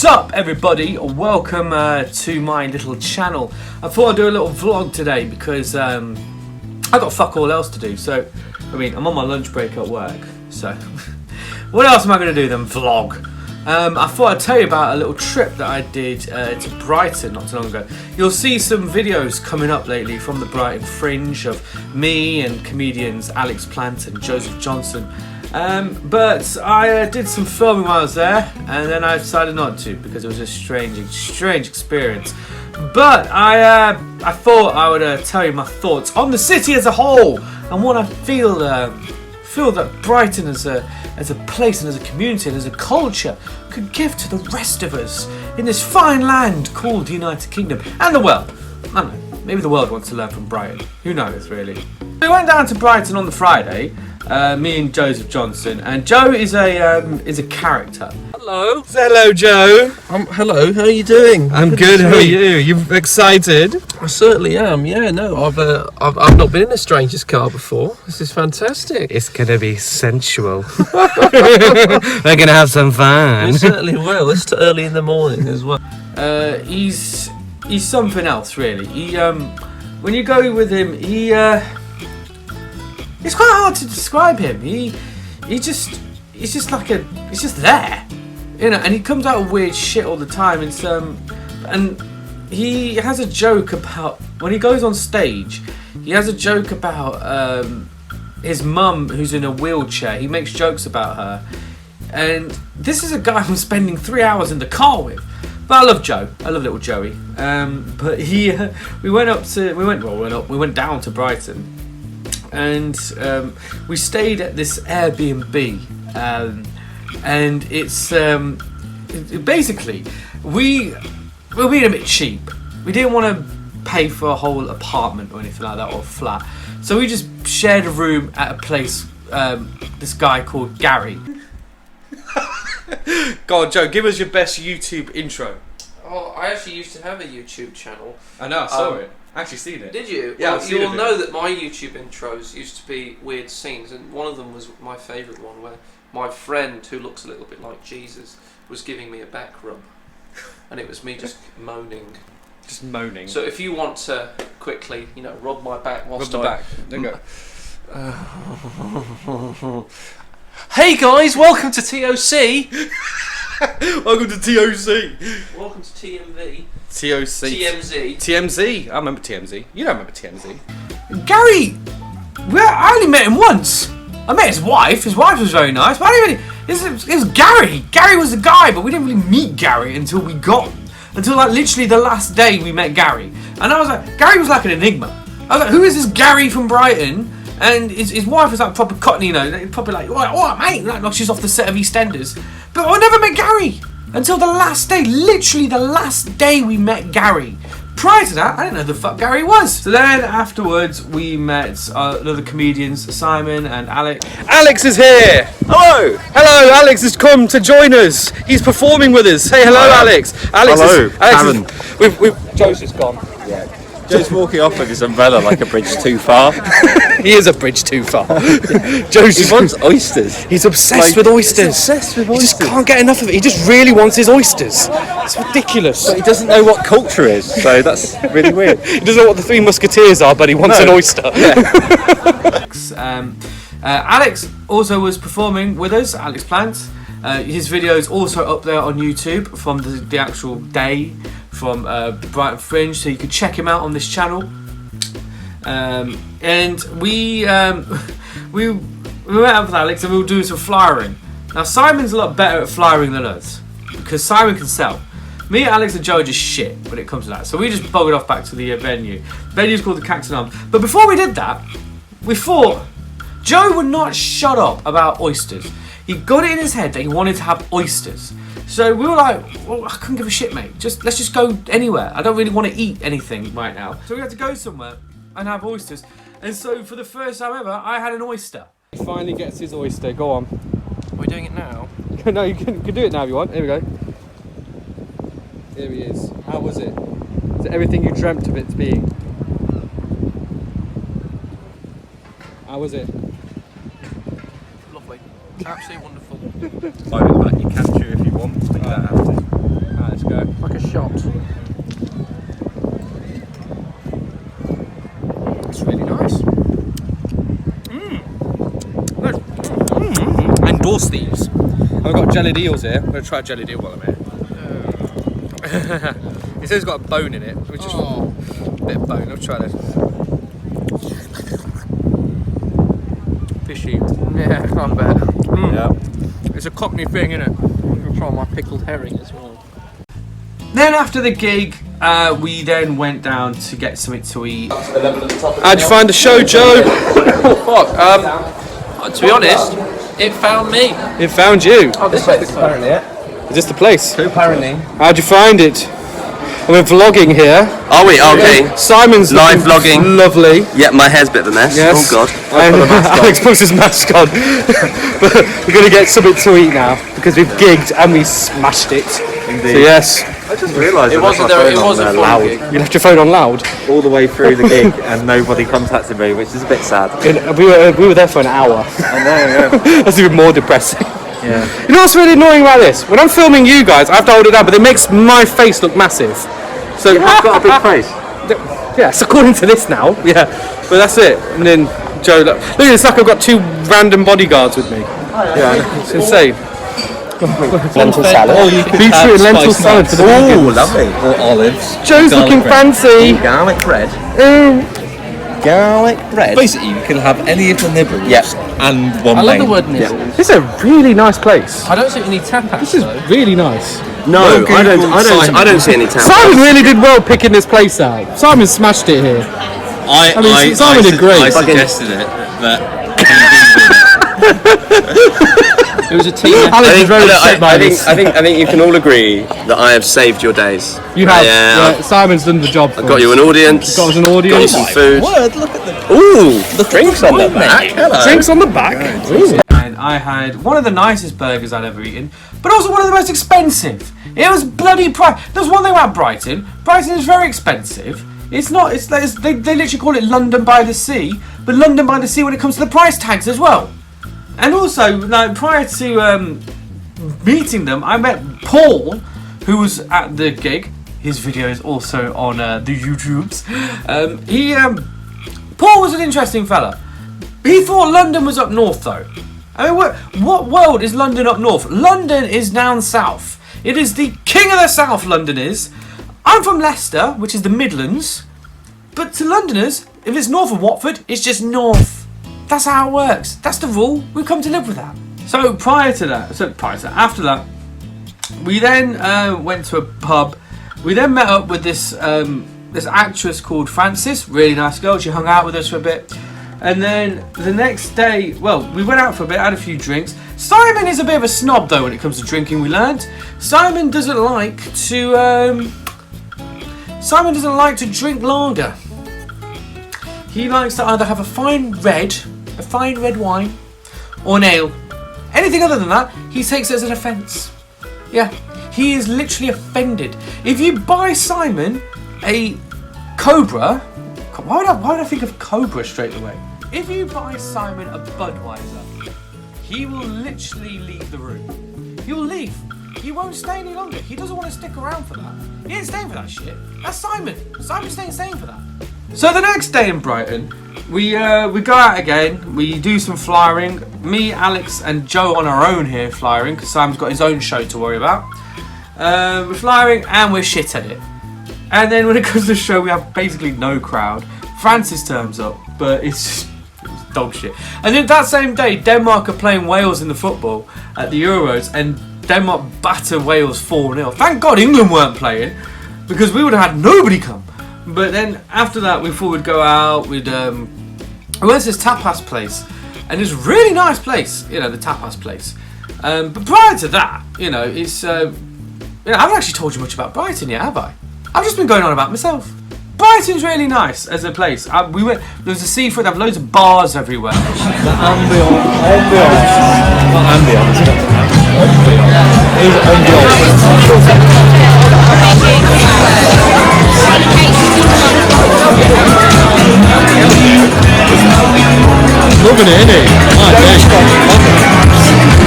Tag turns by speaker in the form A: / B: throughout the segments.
A: What's up, everybody? Welcome to my little channel. I thought I'd do a little vlog today because I got fuck all else to do. So, I mean, I'm on my lunch break at work. So, what else am I going to do than vlog? I thought I'd tell you about a little trip that I did to Brighton not too long ago. You'll see some videos coming up lately from the Brighton Fringe of me and comedians Alex Plant and Joseph Johnson. But I did some filming while I was there, and then I decided not to because it was a strange experience. But I thought I would tell you my thoughts on the city as a whole and what I feel that Brighton as a place and as a community and as a culture could give to the rest of us in this fine land called the United Kingdom and the world. I don't know, maybe the world wants to learn from Brighton. Who knows, really? We went down to Brighton on the Friday, me and Joseph Johnson, and Joe is a character.
B: Hello.
A: Hello, Joe.
B: Hello. How are you doing?
A: I'm good. How are you? You excited?
B: I certainly am. Yeah. No, I've not been in a stranger's car before. This is fantastic.
C: It's gonna be sensual. We're gonna have some fun.
B: We certainly will. It's too early in the morning as well.
A: He's something else, really. He when you go with him, it's quite hard to describe him. He's just there, you know. And he comes out of weird shit all the time. And he has a joke about when he goes on stage. He has a joke about his mum who's in a wheelchair. He makes jokes about her, and this is a guy I'm spending 3 hours in the car with. But I love Joe. I love little Joey. But we went down to Brighton. And we stayed at this Airbnb, and it's basically we were being a bit cheap. We didn't want to pay for a whole apartment or anything like that, or a flat. So we just shared a room at a place. This guy called Gary. Go on, Joe. Give us your best YouTube intro.
B: Oh, I actually used to have a YouTube channel.
A: I know. I saw it. Actually seen it.
B: Did you?
A: Yeah,
B: well, you'll know that my YouTube intros used to be weird scenes, and one of them was my favourite one, where my friend, who looks a little bit like Jesus, was giving me a back rub, and it was me just moaning.
A: Just moaning.
B: So if you want to quickly, rub my back whilst
A: Rub the back. There you
B: go. Hey guys, welcome to T.O.C.
A: Welcome to T.O.C.
B: Welcome to TMV.
A: T.O.C.
B: TMZ.
A: TMZ. I remember TMZ. You don't remember TMZ.
C: Gary! I only met him once. I met his wife. His wife was very nice. But it was Gary. Gary was the guy, but we didn't really meet Gary until like literally the last day we met Gary. And I was like, Gary was like an enigma. I was like, who is this Gary from Brighton? And his wife was like proper Cockney, proper like, what mate? Like she's off the set of EastEnders. But I never met Gary until the last day, literally the last day we met Gary. Prior to that, I didn't know who the fuck Gary was. So then afterwards, we met other comedians, Simon and Alex. Alex is here.
A: Hello.
C: Hello, Alex has come to join us. He's performing with us. Say hello, Alex.
D: Hello.
C: Joseph's gone.
D: Yeah. Joe's walking off with his umbrella like a bridge too far.
C: He is a bridge too far.
D: He wants oysters.
C: He's obsessed with oysters.
D: Obsessed with
C: He
D: oysters.
C: just can't get enough of it. He just really wants his oysters. It's ridiculous.
D: But he doesn't know what culture is, so that's really weird.
C: He doesn't know what the Three Musketeers are, but he wants an oyster.
D: Yeah.
A: Alex also was performing with us, Alex Plant. His video is also up there on YouTube from the actual day from Brighton Fringe, so you can check him out on this channel. And we met up with Alex and we were doing some flyering. Now Simon's a lot better at flyering than us because Simon can sell. Me, Alex, and Joe are just shit when it comes to that. So we just buggered off back to the venue. The venue's called the Cactus Arms. But before we did that, we thought Joe would not shut up about oysters. He got it in his head that he wanted to have oysters. So we were like, well, I couldn't give a shit, mate. Let's just go anywhere. I don't really want to eat anything right now. So we had to go somewhere and have oysters. And so for the first time ever, I had an oyster. He finally gets his oyster. Go on.
B: Are we doing it now?
A: No, you can do it now if you want. Here we go. Here he is. How was it? Is it everything you dreamt of it being? How was it?
B: Lovely. Absolutely wonderful.
D: Simon, you can chew if you want, but you don't have to.
B: shot.
C: It's really nice. I endorse these. I've got jellied eels here. I'm going to try a jellied eel while I'm here. It says it's got a bone in it, which is a bit of bone. Let's try this. Fishy.
B: Yeah, can't bet.
D: Yeah.
C: It's a Cockney thing, isn't it?
B: I'm going to try my pickled herring as well.
A: Then after the gig, we then went down to get something to eat.
C: How'd you find the show, Joe?
B: Oh, fuck. To be honest, it found me.
C: It found you.
B: Oh, this is apparently it.
C: Is this the place?
B: Apparently.
C: How'd you find it? We're vlogging here.
E: Are we? Okay.
C: Simon's
E: Live
C: looking
E: vlogging.
C: lovely.
E: Yeah, my hair's a bit of a mess.
C: Yes.
E: Oh god.
C: And Alex puts his mask on. But we're going to get something to eat now because we've gigged and we smashed it.
E: Indeed.
C: So yes,
D: I just realised
B: It wasn't a fun
D: loud
B: gig.
C: you left your phone on loud.
D: all the way through the gig and nobody contacted me, which is a bit sad.
C: And we were there for an hour.
D: I know, yeah.
C: That's even more depressing.
D: Yeah.
C: You know what's really annoying about this? When I'm filming you guys, I have to hold it down, but it makes my face look massive. So
D: I've got a big face.
C: yes, according to this now, yeah. But that's it. And then Joe, look at this, like I've got two random bodyguards with me. Yeah, it's insane.
D: Lentil salad.
C: Beetroot and lentil salad for the
D: Oh,
C: vegans.
D: lovely. Or olives.
C: Joe's looking fancy.
D: Garlic bread.
E: Garlic bread.
F: Basically, you can have any of the nibbles and one
B: I love
F: main.
B: the word nibble.
C: This is a really nice place.
B: I don't think we need tapas.
C: This is
B: though.
C: really nice.
E: No, I don't see any tapas.
C: Simon really did well picking this place out. Simon smashed it here.
F: I
C: mean, Simon did great.
F: I suggested it, but
B: It was a team.
C: Alex is very upset by this.
E: I think you can all agree that I have saved your days.
C: You have.
E: Yeah.
C: Simon's done the job for
E: I've got you an audience.
C: Got us an
E: Got you
C: audience.
E: some food.
F: word, look at the
E: Ooh, the drinks on the back. Hello.
C: Drinks on the back. Ooh.
A: And I had one of the nicest burgers I'd ever eaten, but also one of the most expensive. It was bloody There's one thing about Brighton. Brighton is very expensive. It's not. They literally call it London by the Sea, but London by the Sea when it comes to the price tags as well. And also, like, prior to meeting them, I met Paul, who was at the gig. His video is also on the YouTubes. Paul was an interesting fella. He thought London was up north, though. I mean, what world is London up north? London is down south. It is the king of the south, London is. I'm from Leicester, which is the Midlands. But to Londoners, if it's north of Watford, it's just north. That's how it works. That's the rule. We've come to live with that. So after that, we then went to a pub. We then met up with this actress called Frances, really nice girl. She hung out with us for a bit. And then the next day, we went out for a bit, had a few drinks. Simon is a bit of a snob though when it comes to drinking, we learned. Simon doesn't like to drink lager. He likes to either have a fine red wine, or an ale. Anything other than that, he takes it as an offence. Yeah, he is literally offended. If you buy Simon a Cobra, why would I think of Cobra straight away? If you buy Simon a Budweiser, he will literally leave the room. He will leave. He won't stay any longer. He doesn't want to stick around for that. He ain't staying for that shit. That's Simon. Simon's staying for that. So the next day in Brighton, we go out again. We do some flyering. Me, Alex, and Joe on our own here flyering because Simon's got his own show to worry about. We're flyering and we're shit at it. And then when it comes to the show, we have basically no crowd. Francis turns up, but it's dog shit. And then that same day, Denmark are playing Wales in the football at the Euros, and Denmark batter Wales 4-0. Thank God England weren't playing, because we would have had nobody come. But then after that, we thought we'd go out. We went to this tapas place, and it's a really nice place, the tapas place. But prior to that, it's I haven't actually told you much about Brighton yet, have I? I've just been going on about myself. Brighton's really nice as a place. We went. There was a seafront. They have loads of bars everywhere.
F: The ambience is
C: Loving it, innit?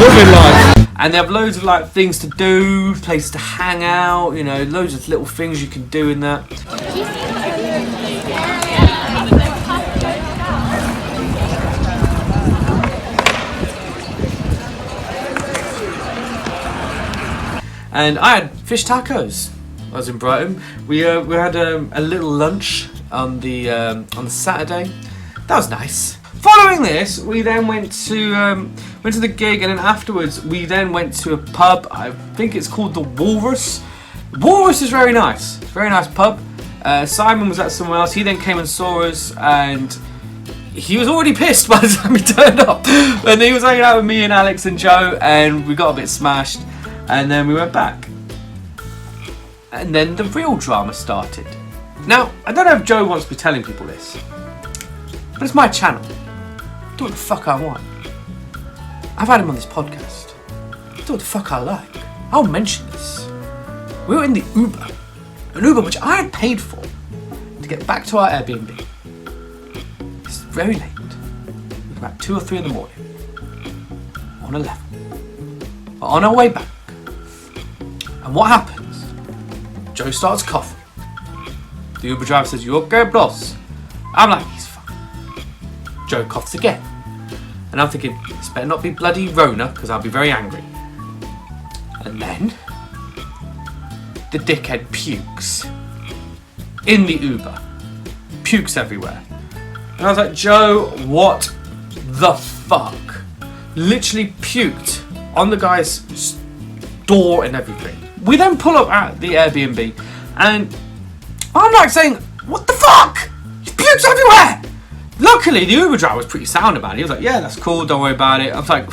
C: Loving life.
A: And they have loads of like things to do, places to hang out, you know, loads of little things you can do in that. And I had fish tacos. I was in Brighton. We had a little lunch on the Saturday. That was nice. Following this, we then went to the gig, and then afterwards we then went to a pub. I think it's called the Walrus. Walrus is very nice. It's a very nice pub. Simon was at somewhere else. He then came and saw us, and he was already pissed by the time he turned up. And he was hanging out with me and Alex and Joe, and we got a bit smashed. And then we went back. And then the real drama started. Now, I don't know if Joe wants to be telling people this, but it's my channel. Do what the fuck I want. I've had him on this podcast. Do what the fuck I like. I'll mention this. We were in the Uber. An Uber which I had paid for to get back to our Airbnb. It's very late. It's about 2 or 3 in the morning. On a level. But on our way back. And what happens? Joe starts coughing. The Uber driver says, "You okay, boss?" I'm like, he's fine. Joe coughs again. And I'm thinking, this better not be bloody Rona, because I'll be very angry. And then, the dickhead pukes. In the Uber. Pukes everywhere. And I was like, Joe, what the fuck? Literally puked on the guy's door and everything. We then pull up at the Airbnb, and I'm like saying, what the fuck? He pukes everywhere! Luckily, the Uber driver was pretty sound about it. He was like, yeah, that's cool, don't worry about it. I was like,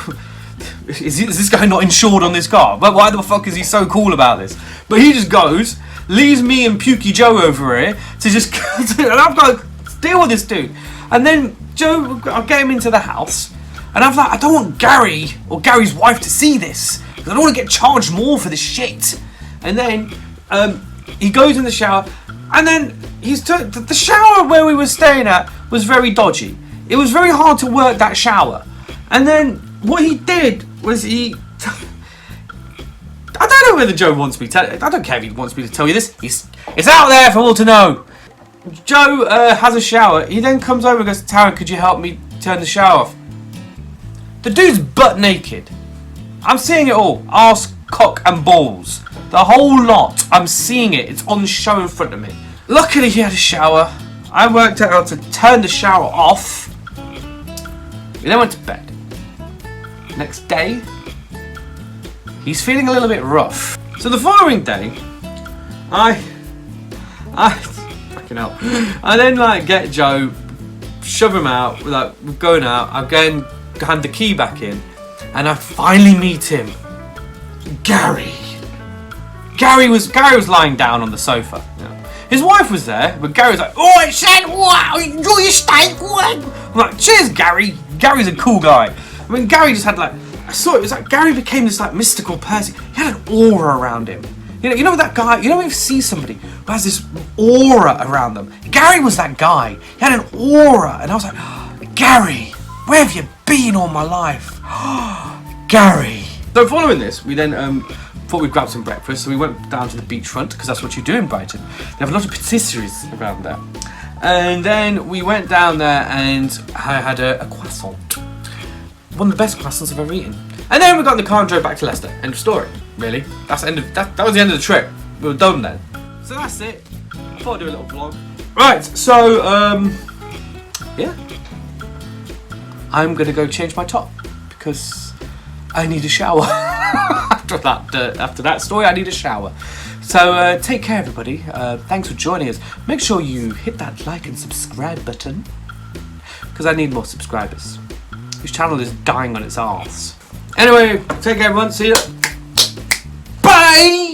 A: is this guy not insured on this car? But why the fuck is he so cool about this? But he just goes, leaves me and Pukey Joe over here to just, and I've got to deal with this dude. And then Joe, I'll get him into the house, and I'm like, I don't want Gary or Gary's wife to see this, because I don't want to get charged more for this shit. And then he goes in the shower, and then the shower where we were staying at was very dodgy. It was very hard to work that shower. And then what he did was I don't know whether Joe wants me to. I don't care if he wants me to tell you this. It's out there for all to know. Joe has a shower. He then comes over and goes, "Taryn, could you help me turn the shower off?" The dude's butt naked. I'm seeing it all. Arse, cock and balls. The whole lot. I'm seeing it. It's on show in front of me. Luckily he had a shower. I worked out how to turn the shower off. We then went to bed. Next day, he's feeling a little bit rough. So the following day, I fucking hell. I then get Joe, shove him out, we're going out. I again hand the key back in, and I finally meet him. Gary was lying down on the sofa. Yeah. His wife was there, but Gary was like, "Oh, it said what? Enjoy your steak." What? I'm like, "Cheers, Gary." Gary's a cool guy. I mean, Gary just had I saw it was like Gary became this mystical person. He had an aura around him. You know that guy. You know when you see somebody who has this aura around them. Gary was that guy. He had an aura, and I was like, oh, Gary, where have you been all my life? Gary. So following this, we then thought we'd grab some breakfast, so we went down to the beachfront, because that's what you do in Brighton. They have a lot of patisseries around there. And then we went down there, and I had a croissant. One of the best croissants I've ever eaten. And then we got in the car and drove back to Leicester. End of story, really. That was the end of the trip. We were done then. So that's it. I thought I'd do a little vlog. Right, so, yeah. I'm going to go change my top, because I need a shower. After that story, I need a shower. So take care, everybody. Thanks for joining us. Make sure you hit that like and subscribe button, because I need more subscribers. This channel is dying on its arse. Anyway, take care, everyone. See you. Bye.